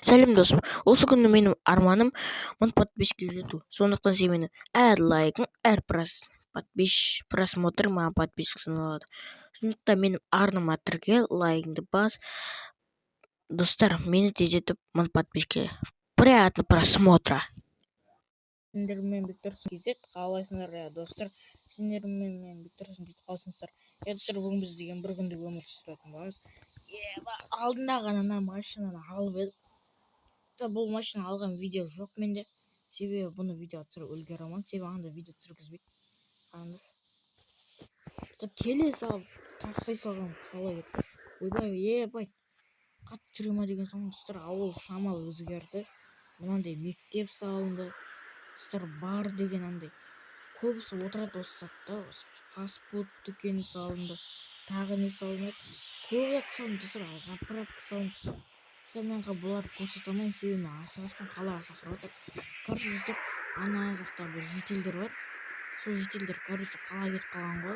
Сәлем досым, осы күні менің арманым 1000 подписчикке жету. Сондықтан сен мені әр лайкың, әр просмотр маған подписчик саналады. Сондықтан менің арныма тіркел, лайкыңды бас. Достар, мені тездетіп 1000 подписчикке. Приятного просмотра. Сендермен Бекторсын кезет қалайсыңдар достар. Сендермен Бекторсын жетіп қалсыңыздар. Достар, бүгін біз деген бір күндік өмір сүретін боламыз. Алдында ғана машинаны алып едік. Бұл машина алған видео жоқ менде. Себебі бұны видео түсіріп үлгеремін. Себебі анда видео түсіргізбейді. Келе салып тастай салған қалай еді. Ойбай, қатты жүре ма деген соң достар, ауыл шамалы өзгерді. Мынандай мектеп салынды. Достар, бар деген андай көбісі отырады осы сатта. Фастфуд дүкені салынды. Тағы не салынады? Көп зат салынды достар, заправка салынды. Менға бұларды көрсете алмаймын, себебі мен асығаспын, қалаға шақырып отыр. Короче, достар, ана жақта бір жителдер бар. Сол жителдер, короче, қалаға кетіп қалған ғой.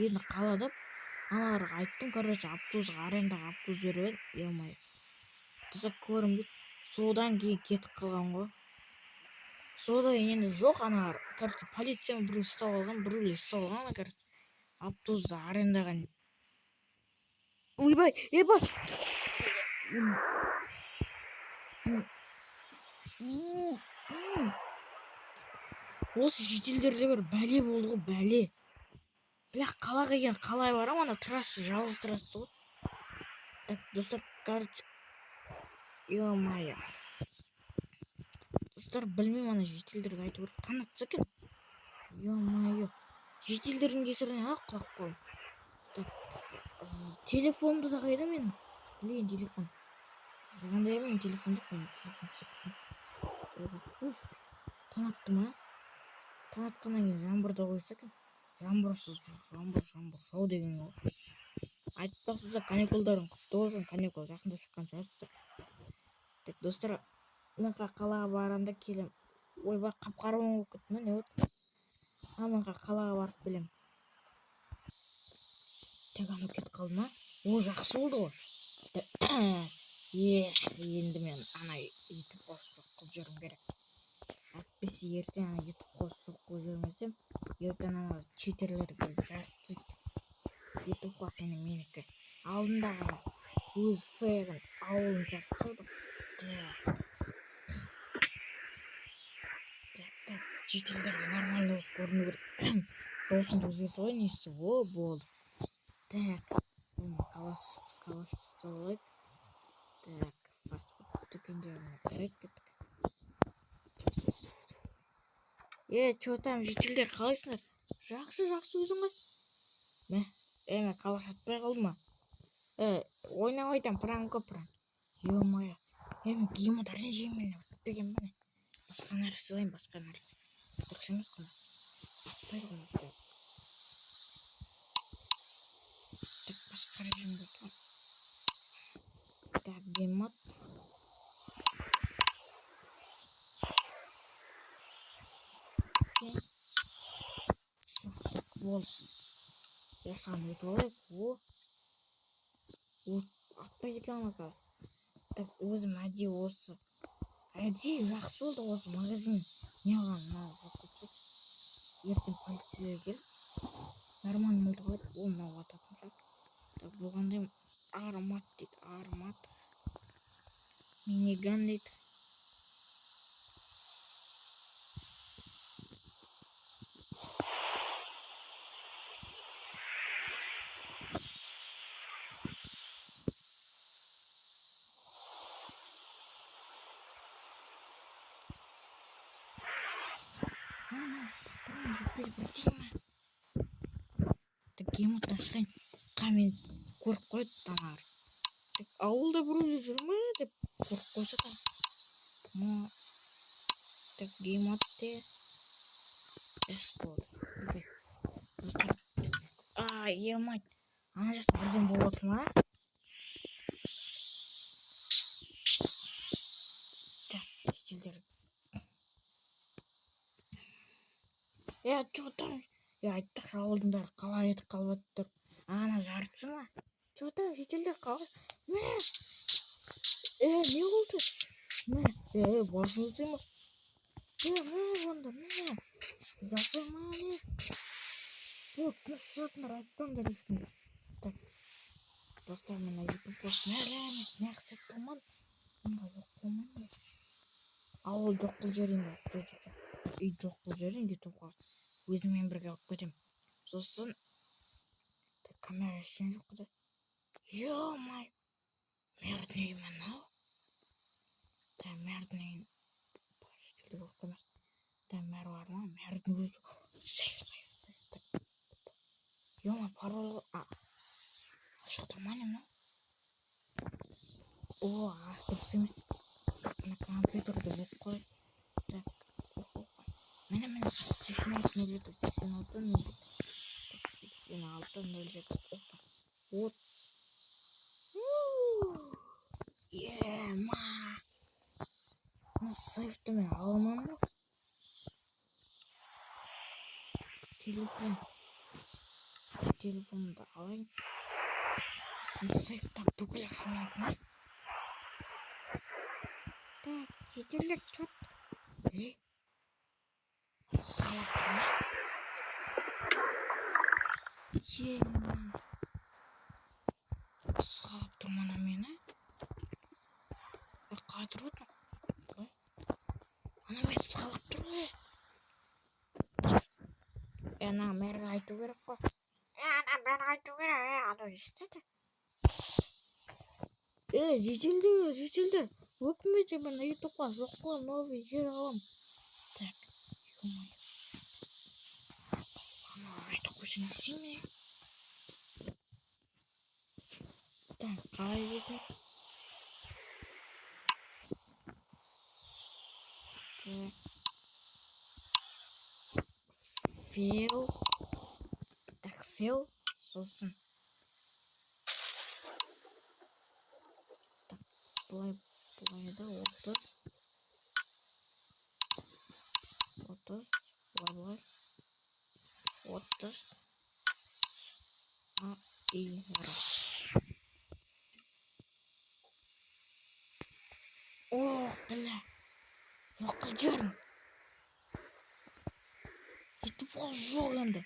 Енді қалада аналарға айттым, короче, автобусқа арендаға автобус беріп едім. Достар, көрінбейді. Содан кейін кетіп қалған ғой. Сода енді жоқ аналар. Короче, полицияны біреу ұстап алған, короче, автобусты арендаған. Ойбай! Осы жителдерде бір бәле болды ғой, бәле. Бірақ қалаға келген қалай барам, ана трасса, жалғыз трасса ғой. Так, достар, короче, ё-моё. Достар, білмеймін, ана жителдерге айту керек, танытса екен. Ё-моё. Жителдердің кесірінен құлап қалдым. Так, телефонымды да қайда менің? Блин, телефон. Қандай менің телефон жоқ, менің телефон сақтым. Танытты ма? Танытқаннан кейін жаңбырда қойса екен. Жаңбырсыз, жаңбыр жау деген ғой. Айтпақсыздар, каникулдарың құтты болсын. Каникул жақында шыққан шығарсыздар. Так, достар, мен қалаға барамда келем. Ойбай, қап-қара болып кетті ме, не болды? Мен қалаға барып келем. Так, анау кетіп қалды ма? О, жақсы болды ғой. Енді мен ана етіп қос жоқ қылып жүрім керек. Әтпесе ертең ана етіп қос жоқ қылып жүрмесем, ертең ана читерлер келіп жарып тастайды. Етіп қос енді менікі. Алдында ғана өз фейгін ауылын жарып салды. Так, жителдерге нормально болып көріну керек. Досымды өзгерді ғой, не істеп? О, болды. Так, калаш ұсталайық. Так, фастфуд дүкендеріне кіріп кеттік. Чё там, жителдер, қалайсыңдар? Жақсы өзің ғой. Мен калаш атпай қалды ма? Ойнап айтам, пранк. Ё-моё. Мен геймод арен жеймін, өтпеген бәне. Басқа нәрсе сылайын. Дұрыс емес қой. Атпайды ғой. Так, басқа режимде отырам. Так, геймод. Бол. Осыған өтіп алайық. Атпайды екен ана қазір. Так, өзім әдейі осы. Әдейі жақсы болды осы магазин. Не алған? Ертең полицияға келіп. Нормально болды ғой. Ол мынау ататын жоқ. Так, бұл қандай армат дейді. Армат. Миниган дейді. Так, геймодтан шығайын. Мен көріп қойды тамар. Так, ауылда біреулер жүр ме деп көріп қойса там. Так, геймодте. Болды. Достар. Емайт. Ана жақта бірден болып отыр ма? Так, жителдер. Чё там? Айттық ауылдың бәрі қалай етіп қалып отыр. Ана жартысы ма? Чё там, жителдер қалай? Не болды? мә басыңды тыйма. Мә онда мә. Жасама не. Вот тыныштатындар, айтпаңдар ешкімге. Так, достар, мен YouTube постына рәмет, нәқсет қылман. Онда жоқ болмаймын. Ауыл жоқ бұл жерің бе? Жоқ. Үй жоқ бұл жерің YouTubeға. Өзіммен бірге алып кетем. Сосын камера ештеңе жоқ қыды. Ё-моё. Мәрдіней мынау. Да, мәрдіней. Почтелі болып қоймас. Да, мәрі бар ма? Мәрдің өзі. Сейф. Ё-моё, парол. Ашық тұрма не мынау? О, дұрыс емес. Мына компьютерді болып қой. Так. Міне. 8607. 8607. Опа. Вот. Ема. Мына сейфті мен аламан ба? Телефонымды алайын. Мына сейфті бүкіл ақша менікі ме? Так, жетерлер чат. Салап тұр ма? Салап тұр ма мені? Қайтыр өтім? Ана мен салап тұр ғой. Ана мәрге айту керек қой. Ана мәрге айту керек. Ана естеді. Жетелдер. Өкімет мен ютубқа жоқ қой, новый жер алам. Так, ё-моё. Ана айтып қойсын істейме. Так, қалай жетем? Так. Фейл. Сосын. Так, былай да 30. Былай. 30. И раз. Ох, бля. Жоқ қылжарым. Ютубқа жоқ енді.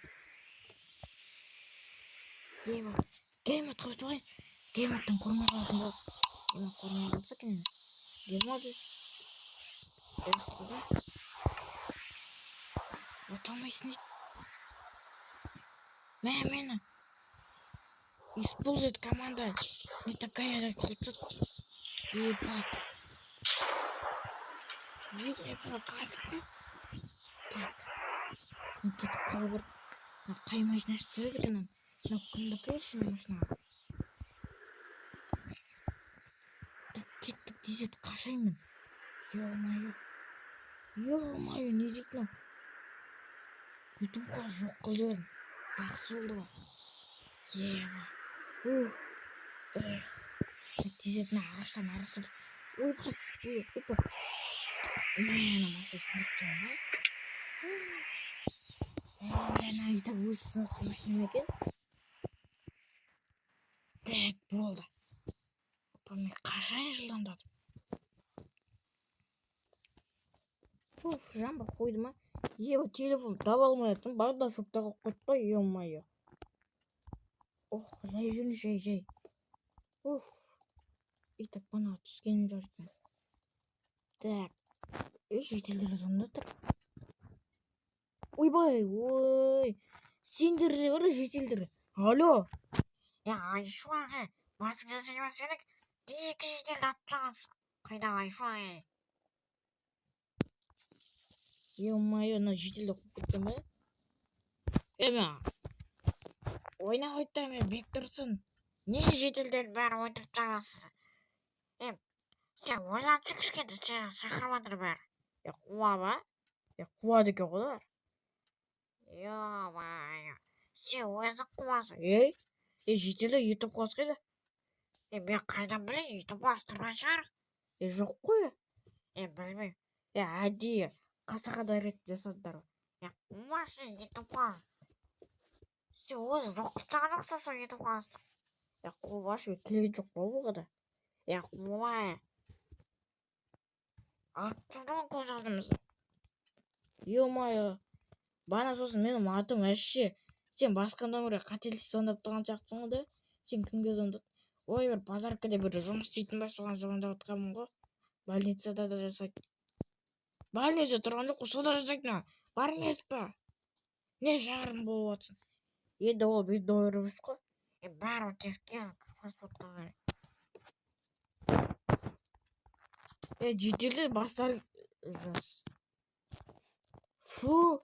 Ема, геймат қойып алайын. Гейматтан көрмей қалатын болып. Ема көрмей қалса екен енді. Геймады. Қылды. Оталмайсың дейді. Мені. Использует команда. Не такая кылцет. Ебать. Кайф. Так. Кетіп қалу керек. Қай машина істеді екен? Кімді көрші машинаға? Так, кеттік дезет қашаймын. Ё-моё, не дейді? Ютубқа жоқ қылдырым. Жақсы болды ғой. Еба. Так, дезетін ағаштан арысыр. Ойбай. Мені машина сындыртқан ба? Мен айта өзі сындыртқан машина ма екен? Так, болды. Мен қашайын жылдамдатып. Жаңбыр қойды ма? Телефон таба алмай жатырмын. Барда шоқта қалып қойып, ё-моё. Жай жүрін, жай. Так, бана түскенім жарытмын. Так. Жетелдер азамда тұр. Ойбай. Сендер де бар жетелдер. Алло. Айшу ағай. Басыңызды сөйлемес керек. Екі жетелді атпағансың. Қайда Айшу ағай? Ё-моё, на жетелді қойып кеткен бе? Ойна ойта мен бек тұрсын. Не жетелдер бәрі ойдырып тағасыз? Сен ойланшы кішкенді, сен шақырмадыр бәрі. Қуа ба? Қуады екен ғодар. Ё-моё. Сен өзің қуасың. Жетелді ютуб қуасы қайда? Мен қайдан білейін, ютуб қуасы тұрған шығар. Жоқ қой. Білмеймін. Әдейі қасақада рет жасадыдар. Қуашы ютуб қуасы. Сен өзі жоқ қылсаға жоқсың ютуб қуасы. Қуашы, келген жоқ болу қада. Қуа. аттырған көз алдымызда. Ё-моё. Бана сосын менің атым әшше. Сен басқа нөмірге қателесіп звондап тұрған сияқтысың ғой да. Сен кімге звондадың? Ой, бір базаркада бір жұмыс істейтін ба, соған звондап отқанмын ғой. Больницада да жасайды. Больница тұрған жоқ қой, сода жасайды. Бар емес па? Не жарым болып жатсың? Енді ол видео қой. Бәрі тез кел, паспортқа қарай. Жетелді бастар. Фу.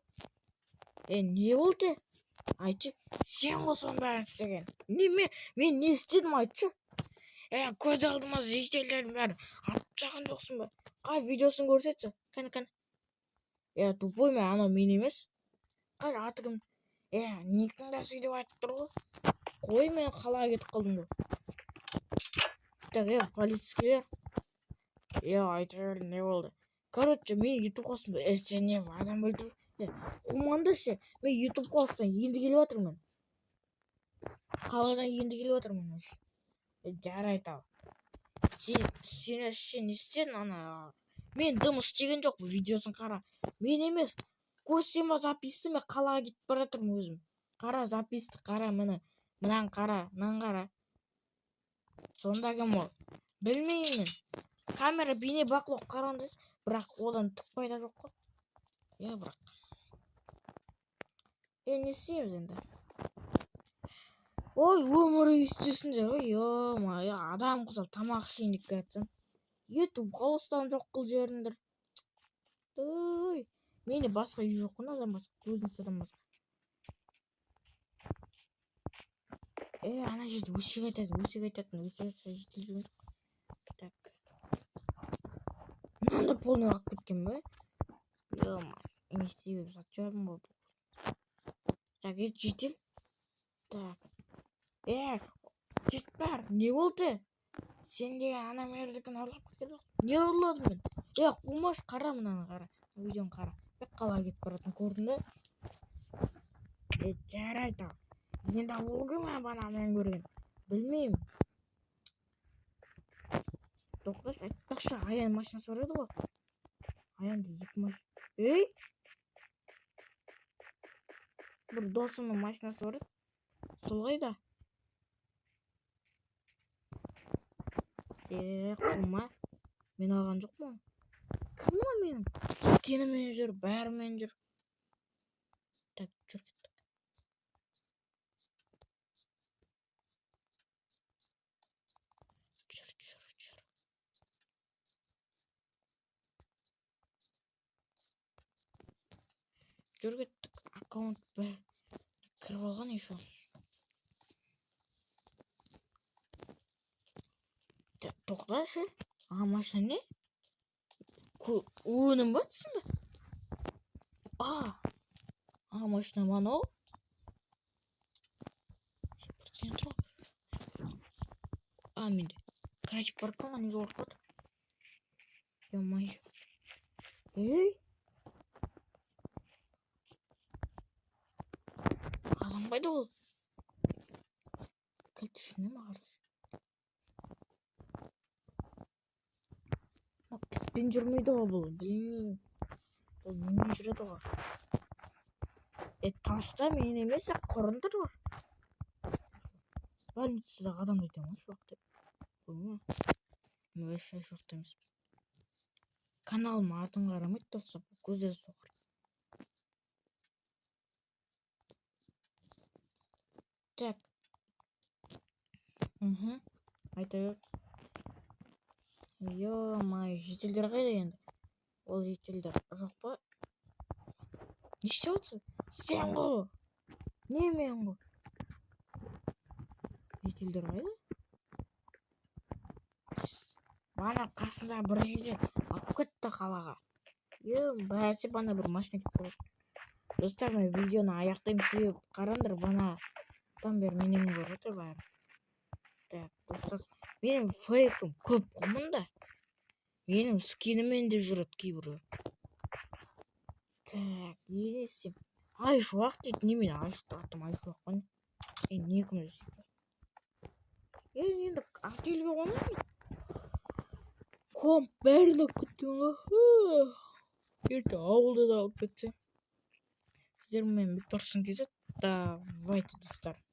Не болды? Айтшы, сен ғой соның бәрін істеген. Мен не істедім айтшы? Көз алдыма жетелдердің бәрі атып жақын жоқсың ба? Қай видеосын көрсетші? Кәні. Тупой мен анау мен емес. Қай аты кім? Никіңді сөйтіп айтып тұр ғой. Қой, мен қалаға кетіп қалдым ғой. Так, полицейлер. Айта бер, не болды? Короче, мен ютуб қостым. Сен не адам білдір? Қумандашы, мен ютуб қостым. Енді келіп жатырмын. Қаладан енді келіп жатырмын. Жарайды ал. Сен әшше не істедің ана? Мен дым істеген жоқ, видеосын қара. Мен емес. Көрсем ба записті, мен қалаға кетіп бара жатырмын өзім. Қара записті, қара мені. Мынан қара, мынан қара. Сонда кім ол? Білмеймін. Камера бейне бақылау қараңыз, бірақ одан түк пайда жоқ қой. Бірақ. Не істейміз енді? Ой, өмірі істесіңдер. Ой, адам құсап тамақ ішейін деп келатсам. Ютубқа осыдан жоқ қыл жеріңдер. Ой, мені басқа үй жоқ қой, адам басқа. Көзін содан басқа. Ана жерде өсек айтатын. Так. Мынанда полный қалып кеткен бе? Не істеймін, сат жауабым болды. Так, жетел. Так. Кет бар, не болды? Сен де ана мердікін ұрлап кеткен жоқ. Не ұрладым мен? Қумаш, қара мынаны қара. Видеоны қара. Қалаға кетіп баратын көрдің бе? Жарайды. Енді ол кім бана мен көрген? Білмеймін. Тоқташ, айтпақшы, Аян машинасы бар еді ғой. Аянды екі машина. Бір досымның машинасы бар еді. Сол қайда? Қума. Мен алған жоқ му? Кім о менің? Түскенімен жүр, бәрімен жүр. Так, жүр кеттік. Жүр кеттік. Аккаунт бәрі кіріп алған еще. Тоқташы. Машина не? Өнім ба түсін бе? Машина бана ол? Менде. Крачып барып қалған, неге орқады? Ё-моё. Адам қайда ол? Кілт ішіне ма қарашы? Піспен жүрмейді ғой бұл, білмеймін. Бұл немен жүреді ғой? Таста мен емес, құрындар бар. Больницадағы адам айтам ғой, шоқ деп. Бұл өші шоқ демес. Каналыма атын қарамайды, достап, көздері соқыр. Так. Айта бер. Ё-моё, жетелдер қайда енді? Ол жетелдер жоқ па? Не істеп отырсың? Сен ғой! Не мен ғой? Жетелдер қайда? Бана қасында бір жерде алып кетті қалаға. Бәлсе бана бір машина кетіп қалады. Достар, мен видеоны аяқтаймын, себеп қараңдар, бана там бер менен көреді бәрі. Так, достар, менің фейкім көп қомында. Менің скинімен де жүреді кейбірі. Так, не істейм? Айшуақ дейді, немен айшуақ аттым, айшуақ қой. Не кім өсейді? Енді ақтелге қонамын. комп бәрін алып кеттің ғой. Ертең ауылды да алып кетсе. Сіздер менен бүйтіп ұрысқан кезде давайте достар.